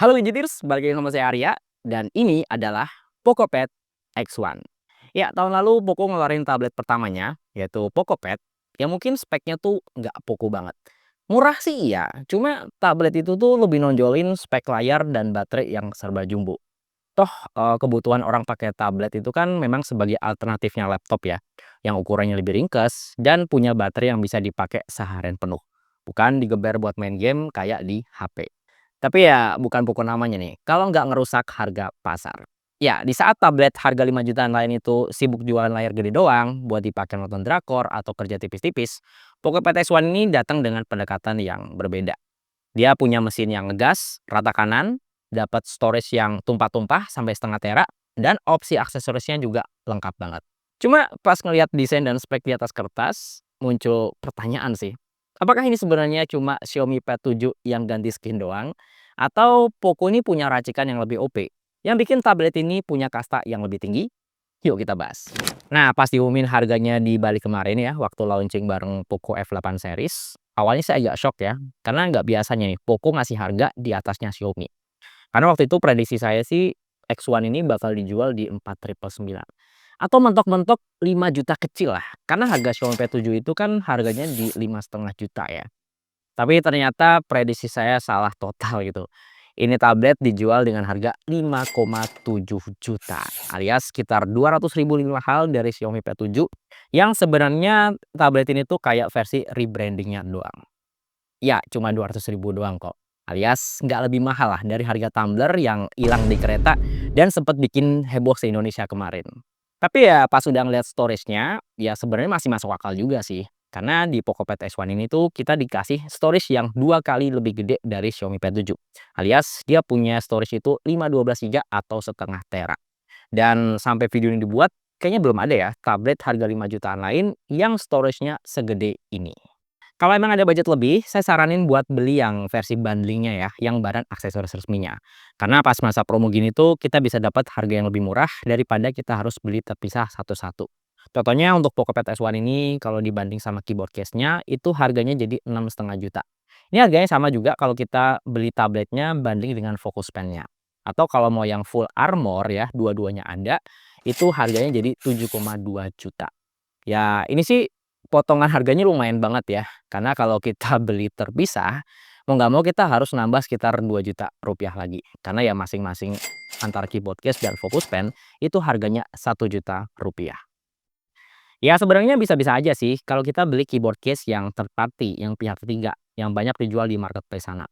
Halo Gadgeters, balik lagi sama saya Arya, dan ini adalah PocoPad X1. Ya, tahun lalu Poco ngeluarin tablet pertamanya, yaitu PocoPad, yang mungkin speknya tuh nggak Poco banget. Murah sih iya, cuma tablet itu tuh lebih nonjolin spek layar dan baterai yang serba jumbo. Toh, kebutuhan orang pakai tablet itu kan memang sebagai alternatifnya laptop ya, yang ukurannya lebih ringkas dan punya baterai yang bisa dipakai seharian penuh. Bukan digeber buat main game kayak di HP. Tapi ya bukan pokok namanya nih, kalau nggak ngerusak harga pasar. Ya, di saat tablet harga 5 jutaan lain itu sibuk jualan layar gede doang buat dipakai nonton drakor atau kerja tipis-tipis, Poco X1 ini datang dengan pendekatan yang berbeda. Dia punya mesin yang ngegas, rata kanan, dapat storage yang tumpah-tumpah sampai setengah tera, dan opsi aksesorisnya juga lengkap banget. Cuma pas ngelihat desain dan spek di atas kertas, muncul pertanyaan sih. Apakah ini sebenarnya cuma Xiaomi Pad 7 yang ganti skin doang? Atau Poco ini punya racikan yang lebih OP? Yang bikin tablet ini punya kasta yang lebih tinggi? Yuk kita bahas. Nah, pas diumumin harganya di Bali kemarin ya, waktu launching bareng Poco F8 series, awalnya saya agak shock ya, karena nggak biasanya nih Poco ngasih harga di atasnya Xiaomi. Karena waktu itu prediksi saya sih X1 ini bakal dijual di 4.999.000 atau mentok-mentok 5 juta kecil lah. Karena harga Xiaomi P7 itu kan harganya di 5,5 juta ya. Tapi ternyata prediksi saya salah total gitu. Ini tablet dijual dengan harga 5,7 juta alias sekitar 200.000 lebih mahal dari Xiaomi P7 yang sebenarnya tablet ini tuh kayak versi rebrandingnya doang. Ya, cuma 200.000 doang kok. Alias nggak lebih mahal lah dari harga tumbler yang hilang di kereta dan sempat bikin heboh se-Indonesia kemarin. Tapi ya pas udah ngeliat storage-nya, ya sebenarnya masih masuk akal juga sih. Karena di PocoPad X1 ini tuh kita dikasih storage yang 2 kali lebih gede dari Xiaomi Pad 7. Alias dia punya storage itu 512 GB atau setengah tera. Dan sampai video ini dibuat, kayaknya belum ada ya tablet harga 5 jutaan lain yang storage-nya segede ini. Kalau emang ada budget lebih, saya saranin buat beli yang versi bundlingnya ya, yang barang aksesoris resminya. Karena pas masa promo gini tuh kita bisa dapat harga yang lebih murah daripada kita harus beli terpisah satu-satu. Contohnya untuk PocoPad S1 ini kalau dibanding sama keyboard case-nya itu harganya jadi 6,5 juta. Ini harganya sama juga kalau kita beli tabletnya banding dengan Focus Pen-nya. Atau kalau mau yang full armor ya, dua-duanya ada, itu harganya jadi 7,2 juta. Ya, ini sih potongan harganya lumayan banget ya, karena kalau kita beli terpisah, mau nggak mau kita harus nambah sekitar 2 juta rupiah lagi. Karena ya masing-masing antara keyboard case dan Focus Pen itu harganya 1 juta rupiah. Ya sebenarnya bisa-bisa aja sih kalau kita beli keyboard case yang third party, yang pihak ketiga, yang banyak dijual di marketplace sana.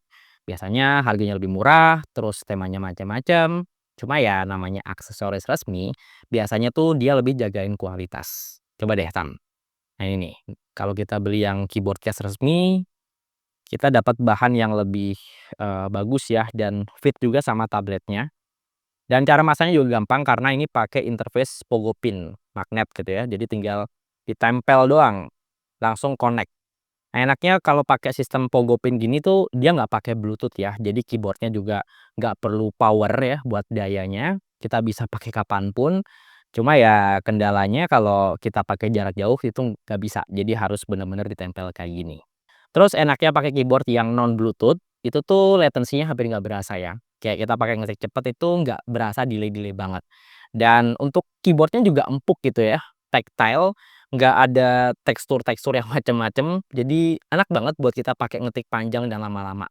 Biasanya harganya lebih murah, terus temanya macam-macam. Cuma ya namanya aksesoris resmi, biasanya tuh dia lebih jagain kualitas. Coba deh Tam. Nah ini nih, kalau kita beli yang keyboard case resmi, kita dapat bahan yang lebih, bagus ya dan fit juga sama tabletnya. Dan cara masangnya juga gampang karena ini pakai interface Pogo Pin magnet gitu ya. Jadi tinggal ditempel doang, langsung connect. Nah, enaknya kalau pakai sistem Pogo Pin gini tuh dia nggak pakai Bluetooth ya. Jadi keyboardnya juga nggak perlu power ya buat dayanya. Kita bisa pakai kapan pun. Cuma ya kendalanya kalau kita pakai jarak jauh itu nggak bisa. Jadi harus benar-benar ditempel kayak gini. Terus enaknya pakai keyboard yang non Bluetooth, itu tuh latensinya hampir nggak berasa ya. Kayak kita pakai ngetik cepet itu nggak berasa delay-delay banget. Dan untuk keyboardnya juga empuk gitu ya, tactile, nggak ada tekstur-tekstur yang macem-macem, jadi enak banget buat kita pakai ngetik panjang dan lama-lama.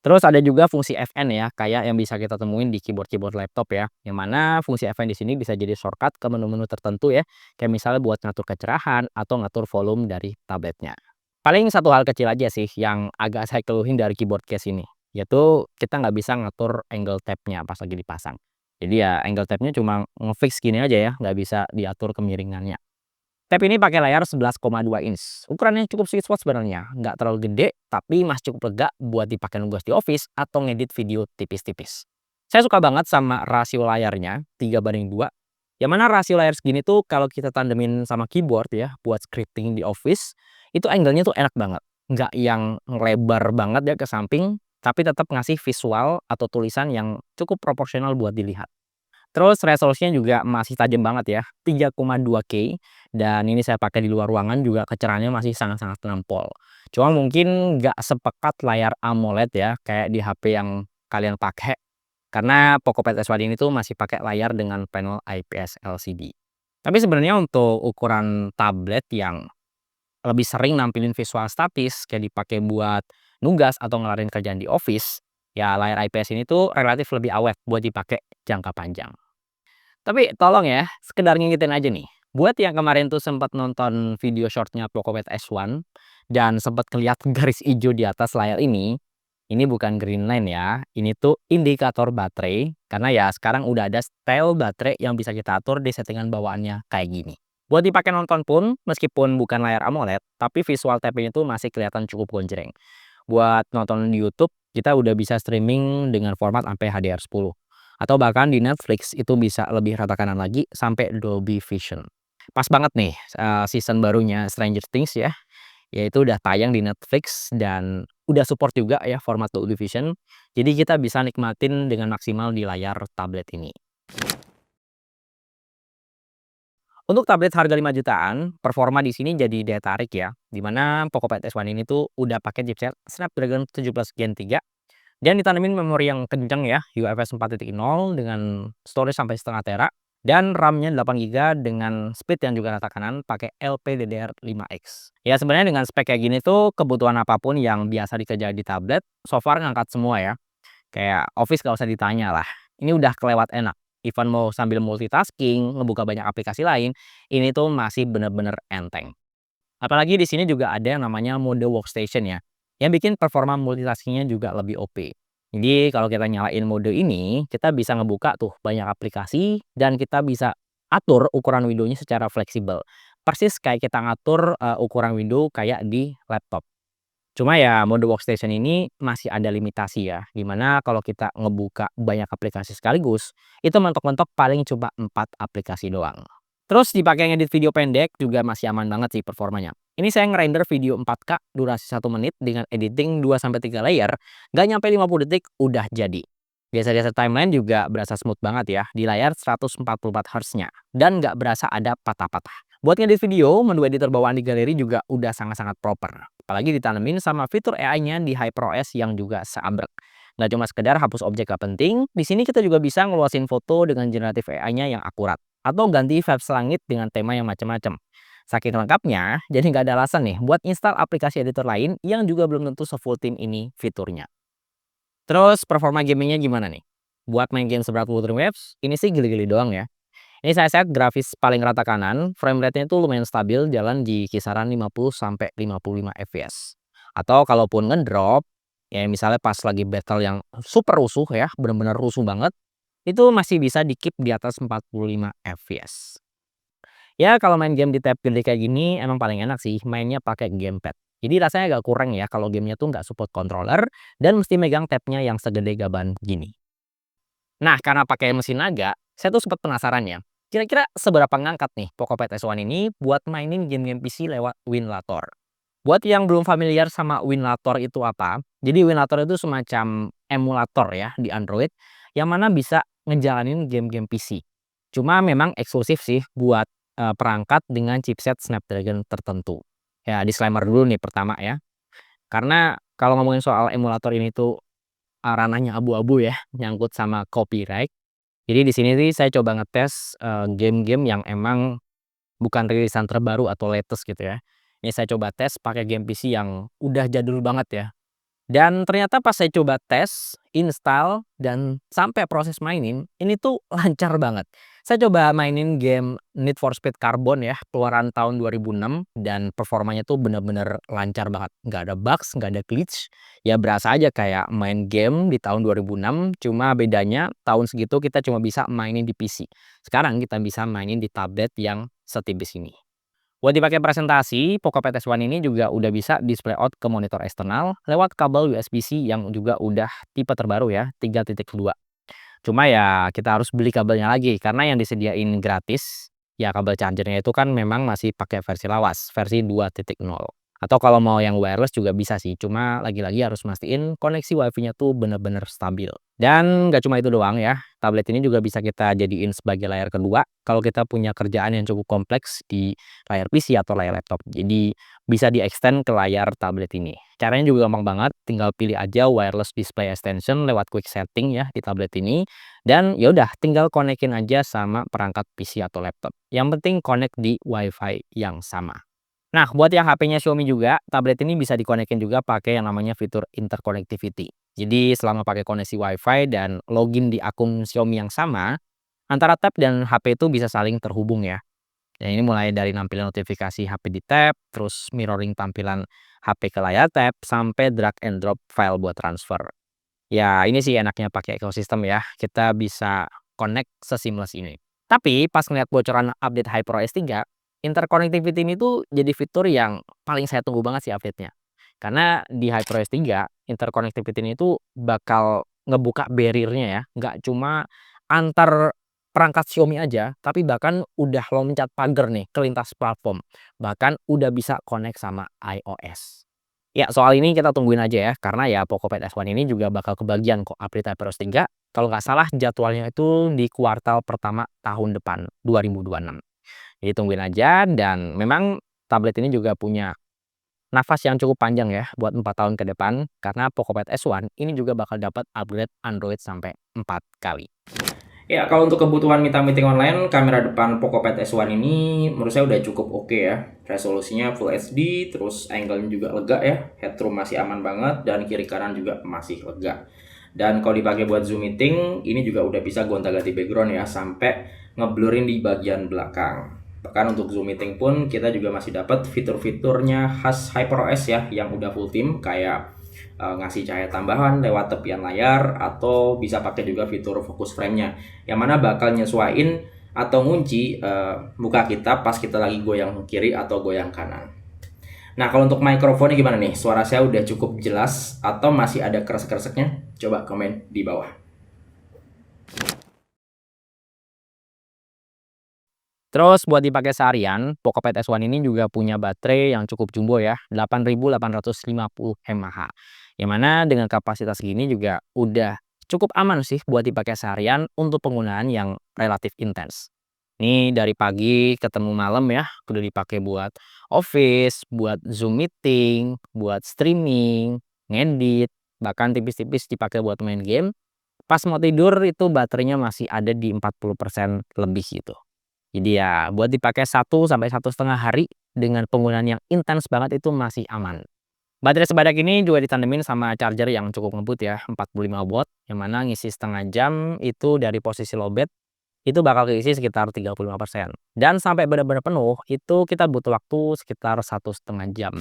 Terus ada juga fungsi FN ya, kayak yang bisa kita temuin di keyboard-keyboard laptop ya, yang mana fungsi FN di sini bisa jadi shortcut ke menu-menu tertentu ya, kayak misalnya buat ngatur kecerahan atau ngatur volume dari tabletnya. Paling satu hal kecil aja sih yang agak saya keluhin dari keyboard case ini, yaitu kita nggak bisa ngatur angle tab-nya pas lagi dipasang. Jadi ya angle tab-nya cuma ngefix gini aja ya, nggak bisa diatur kemiringannya. Tab ini pakai layar 11,2 inch. Ukurannya cukup sweet spot sebenarnya, nggak terlalu gede, tapi masih cukup lega buat dipakai nugas di office atau ngedit video tipis-tipis. Saya suka banget sama rasio layarnya, 3:2. Yang mana rasio layar segini tuh kalau kita tandemin sama keyboard ya, buat scripting di office, itu angle-nya tuh enak banget. Nggak yang lebar banget ya ke samping, tapi tetap ngasih visual atau tulisan yang cukup proporsional buat dilihat. Terus resolusinya juga masih tajam banget ya, 3,2K dan ini saya pakai di luar ruangan juga kecerahannya masih sangat-sangat nampol. Cuma mungkin nggak sepekat layar AMOLED ya, kayak di HP yang kalian pakai. karena PocoPad S1 ini tuh masih pakai layar dengan panel IPS LCD. Tapi sebenarnya untuk ukuran tablet yang lebih sering nampilin visual statis kayak dipakai buat nugas atau ngelarin kerjaan di office, ya layar IPS ini tuh relatif lebih awet buat dipakai jangka panjang. Tapi tolong ya, sekedar ngingetin aja nih, buat yang kemarin tuh sempat nonton video short-nya PocoPad S1 dan sempat ngeliat garis ijo di atas layar ini bukan green line ya, ini tuh indikator baterai, karena ya sekarang udah ada style baterai yang bisa kita atur di settingan bawaannya kayak gini. Buat dipakai nonton pun, meskipun bukan layar AMOLED, tapi visual tab-nya itu masih kelihatan cukup gonjreng. Buat nonton di YouTube, kita udah bisa streaming dengan format sampai HDR10. Atau bahkan di Netflix itu bisa lebih rata kanan lagi sampai Dolby Vision. Pas banget nih, season barunya Stranger Things ya, yaitu udah tayang di Netflix dan udah support juga ya format Dolby Vision. Jadi kita bisa nikmatin dengan maksimal di layar tablet ini. Untuk tablet harga 5 jutaan, performa di sini jadi daya tarik ya, di mana PocoPad S1 ini tuh udah pakai chipset Snapdragon 17 Gen 3 dan ditanemin memori yang kenceng ya, UFS 4.0 dengan storage sampai setengah tera dan RAM-nya 8 GB dengan speed yang juga rata kanan pakai LPDDR5X. Ya sebenarnya dengan spek kayak gini tuh kebutuhan apapun yang biasa dikerjain di tablet, so far ngangkat semua ya. Kayak Office gak usah ditanya lah, ini udah kelewat enak. Even mau sambil multitasking, ngebuka banyak aplikasi lain, ini tuh masih bener-bener enteng. Apalagi di sini juga ada yang namanya mode workstation ya, yang bikin performa multitaskingnya juga lebih OP. Jadi kalau kita nyalain mode ini, kita bisa ngebuka tuh banyak aplikasi dan kita bisa atur ukuran windownya secara fleksibel. Persis kayak kita ngatur ukuran window kayak di laptop. Cuma ya mode workstation ini masih ada limitasi ya, dimana kalau kita ngebuka banyak aplikasi sekaligus, itu mentok-mentok paling cuma 4 aplikasi doang. Terus dipakai ngedit video pendek juga masih aman banget sih performanya. Ini saya ngerender video 4K durasi 1 menit dengan editing 2 sampai 3 layer, nggak nyampe 50 detik udah jadi. Biasa-biasa timeline juga berasa smooth banget ya di layar 144 Hz-nya dan nggak berasa ada patah-patah. Buat ngedit video, menu editor bawaan di galeri juga udah sangat-sangat proper. Apalagi ditanemin sama fitur AI-nya di HyperOS yang juga seabrek. Nggak cuma sekedar hapus objek gak penting, di sini kita juga bisa ngeluasin foto dengan generatif AI-nya yang akurat. Atau ganti vibes langit dengan tema yang macam-macam. Saking lengkapnya, jadi nggak ada alasan nih buat install aplikasi editor lain yang juga belum tentu se-full tim ini fiturnya. Terus performa gamingnya gimana nih? Buat main game seberat Wuthering Waves, ini sih gili-gili doang ya. Ini saya set grafis paling rata kanan, frame rate-nya itu lumayan stabil jalan di kisaran 50 sampai 55 fps. Atau kalaupun ngedrop, ya misalnya pas lagi battle yang super rusuh ya, benar-benar rusuh banget, itu masih bisa di-keep di atas 45 fps. Ya kalau main game di tab gede kayak gini emang paling enak sih mainnya pakai gamepad. Jadi rasanya agak kurang ya kalau gamenya tuh nggak support controller dan mesti megang tabnya yang segede gaban gini. Nah, karena pakai mesin naga, saya tuh sempat penasaran ya. Kira-kira seberapa ngangkat nih PocoPad S1 ini buat mainin game-game PC lewat Winlator. Buat yang belum familiar sama Winlator itu apa, jadi Winlator itu semacam emulator ya di Android yang mana bisa ngejalanin game-game PC. Cuma memang eksklusif sih buat perangkat dengan chipset Snapdragon tertentu. Ya, disclaimer dulu nih pertama ya. Karena kalau ngomongin soal emulator ini tuh ranahnya abu-abu ya, nyangkut sama copyright. Jadi di sini sih saya coba ngetes, game-game yang emang bukan rilisan terbaru atau latest gitu ya. Ini saya coba tes pakai game PC yang udah jadul banget ya. Dan ternyata pas saya coba tes, install, dan sampai proses mainin, ini tuh lancar banget. Saya coba mainin game Need for Speed Carbon ya, keluaran tahun 2006, dan performanya tuh bener-bener lancar banget. Nggak ada bugs, nggak ada glitch. Ya berasa aja kayak main game di tahun 2006, cuma bedanya tahun segitu kita cuma bisa mainin di PC. Sekarang kita bisa mainin di tablet yang setipis ini. Buat dipakai presentasi, PocoPad S1 ini juga udah bisa display out ke monitor eksternal lewat kabel USB-C yang juga udah tipe terbaru ya, 3.2. Cuma ya kita harus beli kabelnya lagi karena yang disediain gratis, ya kabel chargernya itu kan memang masih pakai versi lawas, versi 2.0. Atau kalau mau yang wireless juga bisa sih, cuma lagi-lagi harus mastiin koneksi WiFi-nya tuh bener-bener stabil. Dan nggak cuma itu doang ya, tablet ini juga bisa kita jadiin sebagai layar kedua kalau kita punya kerjaan yang cukup kompleks di layar PC atau layar laptop. Jadi bisa di-extend ke layar tablet ini. Caranya juga gampang banget, tinggal pilih aja wireless display extension lewat quick setting ya di tablet ini. Dan ya udah tinggal konekin aja sama perangkat PC atau laptop. Yang penting connect di WiFi yang sama. Nah, buat yang HP-nya Xiaomi juga, tablet ini bisa dikonekin juga pakai yang namanya fitur interconnectivity. Jadi, selama pakai koneksi WiFi dan login di akun Xiaomi yang sama, antara tab dan HP itu bisa saling terhubung ya. Dan ini mulai dari nampilin notifikasi HP di tab, terus mirroring tampilan HP ke layar tab, sampai drag and drop file buat transfer. Ya, ini sih enaknya pakai ekosistem ya. Kita bisa connect seseamless ini. Tapi pas ngeliat bocoran update HyperOS 3, interconnectivity ini tuh jadi fitur yang paling saya tunggu banget sih update-nya. Karena di HyperOS 3, interconnectivity ini tuh bakal ngebuka barrier-nya ya. Nggak cuma antar perangkat Xiaomi aja, tapi bahkan udah loncat pagar nih ke lintas platform. Bahkan udah bisa connect sama iOS. Ya, soal ini kita tungguin aja ya, karena ya Poco Pad S1 ini juga bakal kebagian kok update HyperOS 3. Kalau nggak salah jadwalnya itu di kuartal pertama tahun depan, 2026. Jadi tungguin aja dan memang tablet ini juga punya nafas yang cukup panjang ya buat 4 tahun ke depan, karena Poco Pad S1 ini juga bakal dapat upgrade Android sampai 4 kali. Ya, kalau untuk kebutuhan meeting online, kamera depan Poco Pad S1 ini menurut saya udah cukup oke ya. Resolusinya Full HD, terus angle-nya juga lega ya. Headroom masih aman banget, dan kiri kanan juga masih lega. Dan kalau dipakai buat Zoom meeting, ini juga udah bisa gonta-ganti background ya, sampai ngeblurin di bagian belakang. Bahkan untuk Zoom meeting pun kita juga masih dapat fitur-fiturnya khas HyperOS ya, yang udah full theme kayak ngasih cahaya tambahan lewat tepian layar, atau bisa pakai juga fitur focus frame-nya yang mana bakal nyesuaiin atau ngunci muka kita pas kita lagi goyang kiri atau goyang kanan. Nah, kalau untuk mikrofonnya gimana nih? Suara saya udah cukup jelas atau masih ada kresek-kreseknya? Coba komen di bawah. Terus buat dipakai seharian, Poco Pad S1 ini juga punya baterai yang cukup jumbo ya, 8.850 mAh. Yang mana dengan kapasitas segini juga udah cukup aman sih buat dipakai seharian untuk penggunaan yang relatif intens. Ini dari pagi ketemu malam ya, udah dipakai buat office, buat Zoom meeting, buat streaming, ngedit, bahkan tipis-tipis dipakai buat main game. Pas mau tidur itu baterainya masih ada di 40% lebih gitu. Jadi ya buat dipakai 1 sampai 1,5 hari dengan penggunaan yang intens banget itu masih aman. Baterai sebadak ini juga ditandemin sama charger yang cukup ngebut ya, 45 watt, yang mana ngisi setengah jam itu dari posisi lowbat, itu bakal keisi sekitar 35%. Dan sampai benar-benar penuh, itu kita butuh waktu sekitar 1,5 jam.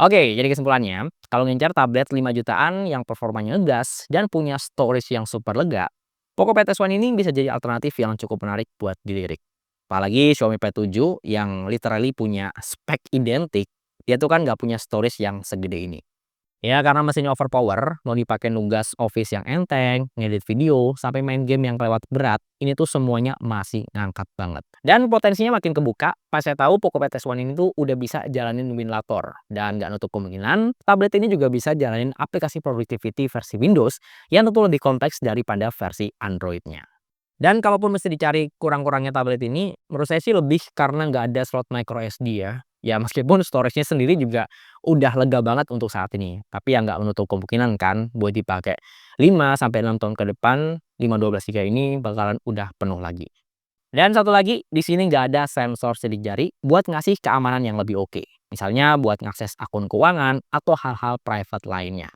Oke, jadi kesimpulannya, kalau ngincar tablet 5 jutaan yang performanya ngegas dan punya storage yang super lega, Poco Pad S1 ini bisa jadi alternatif yang cukup menarik buat dilirik. Apalagi Xiaomi Pad 7 yang literally punya spek identik, dia tuh kan nggak punya storage yang segede ini. Ya karena mesinnya overpower, mau dipakai nugas Office yang enteng, ngedit video, sampai main game yang kelewat berat, ini tuh semuanya masih ngangkat banget. Dan potensinya makin kebuka, pas saya tahu Poco Pad S1 ini tuh udah bisa jalanin Winlator. Dan nggak nutup kemungkinan, tablet ini juga bisa jalanin aplikasi productivity versi Windows yang tentu lebih kompleks daripada versi Android-nya. Dan kalaupun mesti dicari kurang-kurangnya tablet ini, menurut saya sih lebih karena nggak ada slot micro SD ya. Ya meskipun storage-nya sendiri juga udah lega banget untuk saat ini. Tapi ya nggak menutup kemungkinan kan buat dipakai 5 sampai 6 tahun ke depan, 512 GB ini bakalan udah penuh lagi. Dan satu lagi, di sini nggak ada sensor sidik jari buat ngasih keamanan yang lebih oke. Misalnya buat ngakses akun keuangan atau hal-hal private lainnya.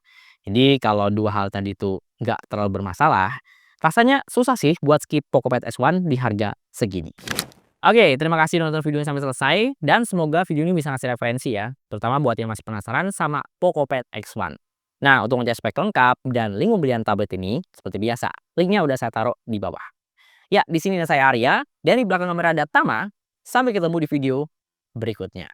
Jadi kalau dua hal tadi itu nggak terlalu bermasalah, rasanya susah sih buat skip Poco Pad S1 di harga segini. Oke, terima kasih udah nonton videonya sampai selesai, dan semoga video ini bisa ngasih referensi ya, terutama buat yang masih penasaran sama Poco Pad X1. Nah, untuk ngecek spek lengkap dan link pembelian tablet ini, seperti biasa, linknya udah saya taruh di bawah. Ya, di sini ada saya Arya, dan di belakang kamera ada Tama. Sampai ketemu di video berikutnya.